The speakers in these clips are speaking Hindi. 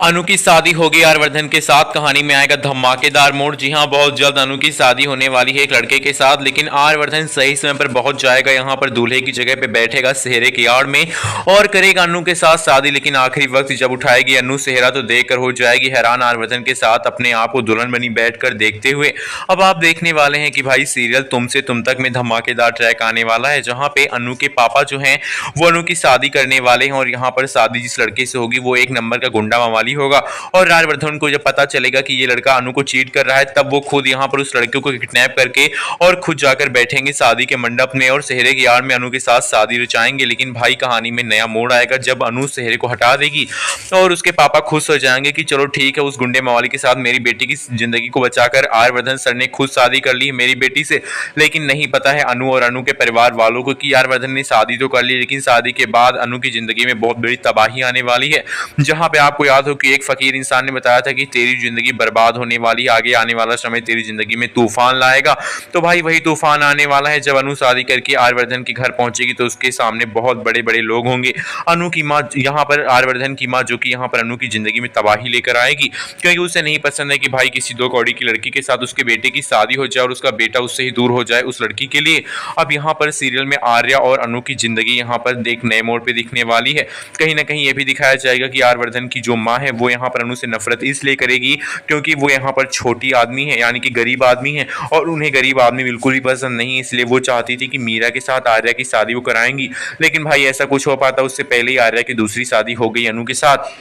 अनु की शादी होगी आर्यवर्धन के साथ, कहानी में आएगा धमाकेदार मोड़। जी हां, बहुत जल्द अनु की शादी होने वाली है एक लड़के के साथ, लेकिन आर्यवर्धन सही समय पर पहुंच जाएगा। यहां पर दूल्हे की जगह पे बैठेगा सेहरे की आड़ में और करेगा अनु के साथ शादी। लेकिन आखिरी वक्त जब उठाएगी अनु सेहरा तो देखकर हो जाएगी हैरान आर्यवर्धन के साथ अपने आप को दुल्हन बनी बैठकर देखते हुए। अब आप देखने वाले हैं कि भाई सीरियल तुमसे तुम तक में धमाकेदार ट्रैक आने वाला है, जहां पे अनु के पापा जो हैं वो अनु की शादी करने वाले हैं और यहाँ पर शादी जिस लड़के से होगी वो एक नंबर का गुंडा मवाली होगा। और आर्यवर्धन को जब पता चलेगा कि ये लड़का अनु को चीट कर रहा है, तब वो खुद यहाँ पर उस लड़के को किडनैप करके और खुद जाकर बैठेंगे शादी के मंडप में और सेहरे की आड़ में अनु के साथ शादी रचाएंगे। लेकिन भाई कहानी में नया मोड़ आएगा जब अनु सेहरे को हटा देगी और उसके पापा खुश हो जाएंगे कि चलो ठीक है, उस गुंडे मवाली के साथ मेरी बेटी की जिंदगी को बचाकर आर्यवर्धन सर ने खुद शादी कर ली मेरी बेटी से। लेकिन नहीं पता है अनु और अनु के परिवार वालों को कि आर्यवर्धन ने शादी तो कर ली, लेकिन शादी के बाद अनु की जिंदगी में बहुत बड़ी तबाही आने वाली है। जहां पे आपको याद हो कि एक फकीर इंसान ने बताया था कि तेरी जिंदगी बर्बाद होने वाली, आगे आने वाला समय तेरी जिंदगी में तूफान लाएगा। तो भाई वही तूफान आने वाला है जब अनु शादी करके आर्यवर्धन के घर पहुंचेगी तो उसके सामने बहुत बड़े बड़े लोग होंगे। अनु की माँ यहाँ पर आर्यवर्धन की माँ जो कि यहाँ पर अनु की जिंदगी में तबाही लेकर आएगी, क्योंकि उसे नहीं पसंद है कि भाई किसी दो कौड़ी की लड़की के साथ उसके बेटे की शादी हो जाए और उसका बेटा उससे ही दूर हो जाए उस लड़की के लिए। अब यहाँ पर सीरियल में आर्या और अनु की जिंदगी यहाँ पर एक नए मोड़ पे दिखने वाली है। कहीं ना कहीं ये भी दिखाया जाएगा कि आर्यवर्धन की जो माँ है वो यहाँ पर अनु से नफरत इसलिए करेगी क्योंकि वो यहाँ पर छोटी आदमी है, यानी कि गरीब आदमी है और उन्हें गरीब आदमी बिल्कुल भी पसंद नहीं है। इसलिए वो चाहती थी कि मीरा के साथ आर्या की शादी वो कराएंगी, लेकिन भाई ऐसा कुछ हो पाता उससे पहले ही आर्या की दूसरी शादी हो गई अनु के साथ।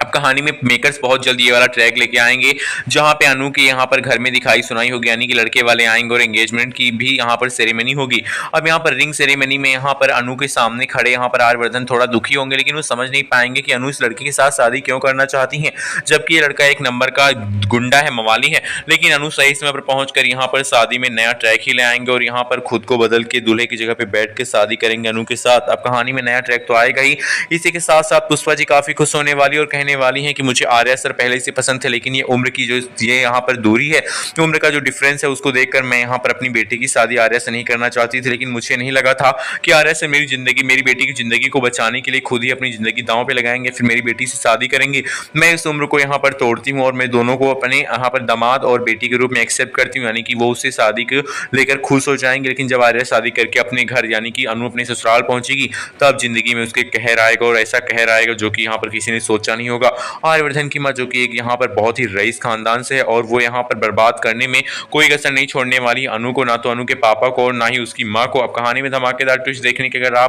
अब कहानी में मेकर्स बहुत जल्द ये वाला ट्रैक लेके आएंगे जहां पे अनु के यहाँ पर घर में दिखाई सुनाई होगी, यानी कि लड़के वाले आएंगे और एंगेजमेंट की भी यहाँ पर सेरेमनी होगी। अब यहाँ पर रिंग सेरेमनी में यहाँ पर अनु के सामने खड़े यहाँ पर आर्यवर्धन थोड़ा दुखी होंगे, लेकिन वो समझ नहीं पाएंगे कि अनु इस लड़की के साथ शादी क्यों करना चाहती है, जबकि ये लड़का एक नंबर का गुंडा है, मवाली है। लेकिन अनु सही समय पर पहुंचकर यहाँ पर शादी में नया ट्रैक ही ले आएंगे और यहाँ पर खुद को बदल के दूल्हे की जगह पे बैठ के शादी करेंगे अनु के साथ। अब कहानी में नया ट्रैक तो आएगा ही, इसी के साथ साथ पुष्पा जी काफी खुश होने वाली और कहने वाली है कि मुझे आर्या सर पहले से पसंद थे, लेकिन ये उम्र की जो ये यहाँ पर दूरी है, उम्र का जो डिफरेंस है उसको देखकर मैं यहाँ पर अपनी बेटी की शादी आर्या से नहीं करना चाहती थी। लेकिन मुझे नहीं लगा था कि आर्या से मेरी बेटी की जिंदगी को बचाने के लिए खुद ही अपनी जिंदगी दांव पे लगाएंगे, फिर मेरी बेटी से शादी करेंगे। मैं इस उम्र को यहाँ पर तोड़ती हूँ और मैं दोनों को अपने यहाँ पर दामाद और बेटी के रूप में एक्सेप्ट करती हूँ, यानी कि वो उससे शादी को लेकर खुश हो जाएंगे। लेकिन जब आर्या शादी करके अपने घर यानी कि अनु अपने ससुराल पहुंचेगी तब जिंदगी में उसके कहर आएगा और ऐसा कहर आएगा जो कि यहाँ पर किसी ने सोचा नहीं होगा। आर्यवर्धन की माँ जो कि एक यहाँ पर बहुत ही रईस खानदान से है और वो यहाँ पर बर्बाद करने में कोई कसर नहीं छोड़ने वाली अनु को, ना तो अनु के पापा को और ना ही उसकी माँ को। अब कहानी में धमाकेदार ट्विस्ट देखने के अगर आप